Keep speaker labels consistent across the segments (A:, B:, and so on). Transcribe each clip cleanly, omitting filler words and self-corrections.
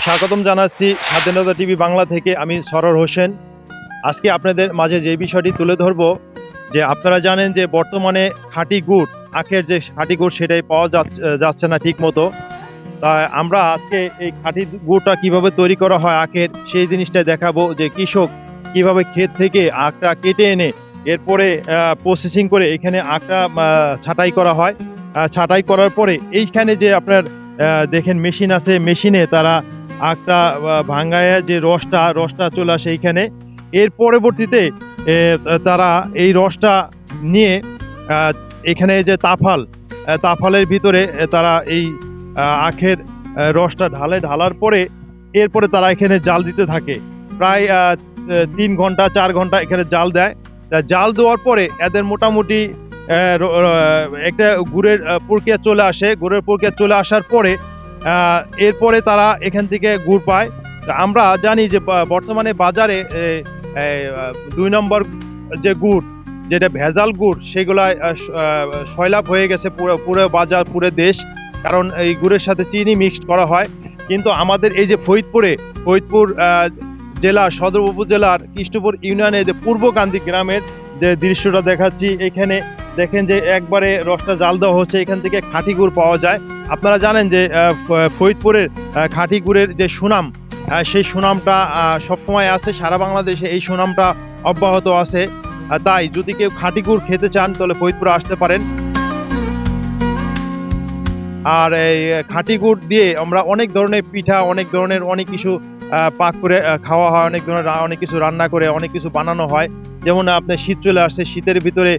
A: স্বাগতম জানাচ্ছি স্বাধীনতা টিভি বাংলা থেকে। আমি সরোর হোসেন। আজকে আপনাদের মাঝে যে বিষয়টি তুলে ধরব, যে আপনারা জানেন যে বর্তমানে খাঁটি গুড়, আখের যে খাঁটি গুড় সেটাই পাওয়া যাচ্ছে না ঠিক মতো। তাই আমরা আজকে এই খাঁটি গুড়টা কিভাবে তৈরি করা হয় আখের, সেই জিনিসটা দেখাবো। যে কৃষক কিভাবে ক্ষেত থেকে আখটা কেটে এনে এরপরে প্রসেসিং করে এখানে আখটা ছাঁটাই করা হয়। ছাঁটাই করার পরে এইখানে যে আপনার দেখেন মেশিন আছে, মেশিনে তারা আখটা ভাঙ্গায় যে রসটা চলে আসে এইখানে। এর পরবর্তীতে তারা এই রসটা নিয়ে এখানে যে তাফালের ভিতরে তারা এই আখের রসটা ঢালার পরে এরপরে তারা এখানে জাল দিতে থাকে। প্রায় 3 ঘন্টা 4 ঘন্টা এখানে জাল দেয়। জাল দেওয়ার পরে এদের মোটামুটি একটা গুড়ের প্রক্রিয়া চলে আসে। গুড়ের প্রক্রিয়া চলে আসার পরে এরপরে তারা এখান থেকে গুড় পায়। আমরা জানি যে বর্তমানে বাজারে 2 নম্বর যে গুড়, যেটা ভেজাল গুড়, সেগুলা সয়লাভ হয়ে গেছে পুরো বাজার, পুরো দেশ। কারণ এই গুড়ের সাথে চিনি মিক্সড করা হয়। কিন্তু আমাদের এই যে ফরিদপুর জেলার সদর উপজেলার কৃষ্ণপুর ইউনিয়নে যে পূর্বকান্দি গ্রামের যে দৃশ্যটা দেখাচ্ছি, এখানে দেখেন যে একবারে রসটা জাল দেওয়া হচ্ছে, এখান থেকে খাঁটি গুড় পাওয়া যায়। আপনারা জানেন যে ফরিদপুরের খাঁটি গুড়ের যে সুনাম, সেই সুনামটা সবসময় আছে, সারা বাংলাদেশে এই সুনামটা অব্যাহত আছে। তাই যদি কেউ খাঁটি গুড় খেতে চান তাহলে ফরিদপুরে আসতে পারেন। আর এই খাঁটি গুড় দিয়ে আমরা অনেক ধরনের পিঠা, অনেক ধরনের অনেক কিছু পাক করে খাওয়া হয়, অনেক কিছু রান্না করে অনেক কিছু বানানো হয়। যেমন আপনার শীত চলে আসছে, শীতের ভিতরে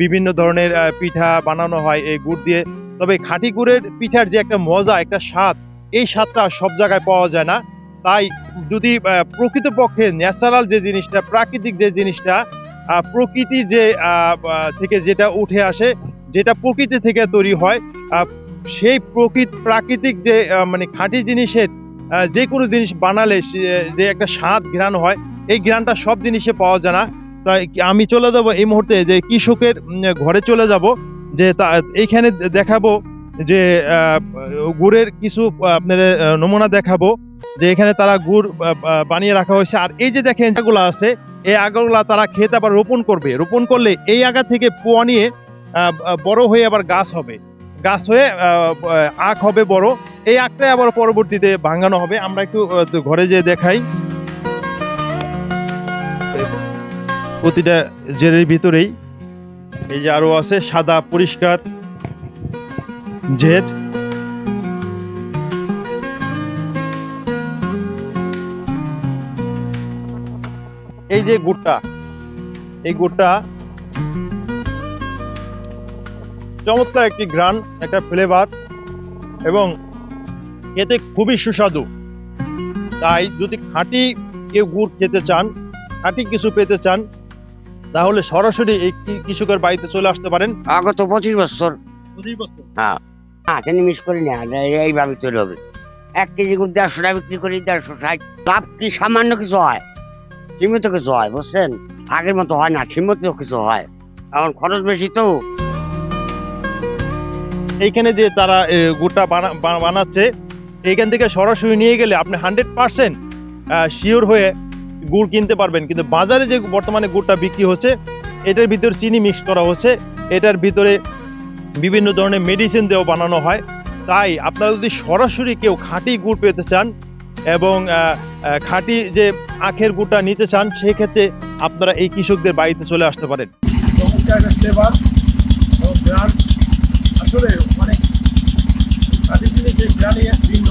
A: বিভিন্ন ধরনের পিঠা বানানো হয় এই গুড় দিয়ে। তবে খাঁটি গুড়ের পিঠার যে একটা মজা, একটা স্বাদ, এই স্বাদটা সব জায়গায় পাওয়া যায় না। তাই যদি প্রকৃতপক্ষে ন্যাচারাল যে জিনিসটা, প্রাকৃতিক যে জিনিসটা, প্রকৃতি যে থেকে যেটা উঠে আসে, যেটা প্রকৃতি থেকে তৈরি হয়, সেই প্রাকৃতিক যে মানে খাঁটি জিনিসের যে কোনো জিনিস বানালে যে একটা স্বাদ, ঘ্রাণ হয়, এই ঘ্রাণটা সব জিনিসে পাওয়া যায় না। তাই আমি চলে যাব এই মুহূর্তে যে কৃষকের ঘরে চলে যাব, যে এইখানে দেখাবো যে গুড়ের কিছু আপনার নমুনা দেখাবো, যে এখানে তারা গুড় বানিয়ে রাখা হয়েছে। আর এই যে দেখেন আগাগুলো আছে, এই আগাগুলা তারা ক্ষেত আবার রোপণ করবে। রোপণ করলে এই আগা থেকে পোয়া নিয়ে বড় হয়ে আবার গাছ হবে, গাছ হয়ে আখ হবে বড়। এই আখটাই আবার পরবর্তীতে ভাঙানো হবে। আমরা একটু ঘরে যেয়ে দেখাই। প্রতিটা জেরের ভিতরেই এই যে আরো আছে সাদা পরিষ্কার জের। এই যে গুড়টা, এই গুড়টা চমৎকার একটি ঘ্রাণ, একটা ফ্লেভার, এবং খেতে খুবই সুস্বাদু। তাই যদি খাঁটি কেউ গুড় খেতে চান, খাঁটি কিছু পেতে চান, তাহলে সরাসরি এই কৃষকের বাড়িতে চলে আসতে পারেন।
B: আগত 25 বছর।
A: 25 বছর?
B: হ্যাঁ, এখানে মিস করি না, এইভাবে চলে হবে। 1 কেজি গুড় 150 টাকা বিক্রি করি, 150-160। লাভ কি সামান্য কিছু হয়, সীমিত কিছু হয়, বুঝছেন? আগের মতো হয় না, সীমিত কিছু হয়, এখন খরচ বেশি তো।
A: এইখানে যে তারা গুড়টা বানাচ্ছে, এইখান থেকে সরাসরি নিয়ে গেলে আপনি 100% শিওর হয়ে গুড় কিনতে পারবেন। কিন্তু বাজারে যে বর্তমানে গুড়টা বিক্রি হচ্ছে, এটার ভিতরে চিনি মিক্স করা হচ্ছে, এটার ভিতরে বিভিন্ন ধরনের মেডিসিন দিয়েও বানানো হয়। তাই আপনারা যদি সরাসরি কেউ খাঁটি গুড় পেতে চান এবং খাঁটি যে আখের গুড়টা নিতে চান, সেই ক্ষেত্রে আপনারা এই কৃষকদের বাড়িতে চলে আসতে পারেন।
C: আসলে অনেক খাঁটি জিনিস ভিন্ন।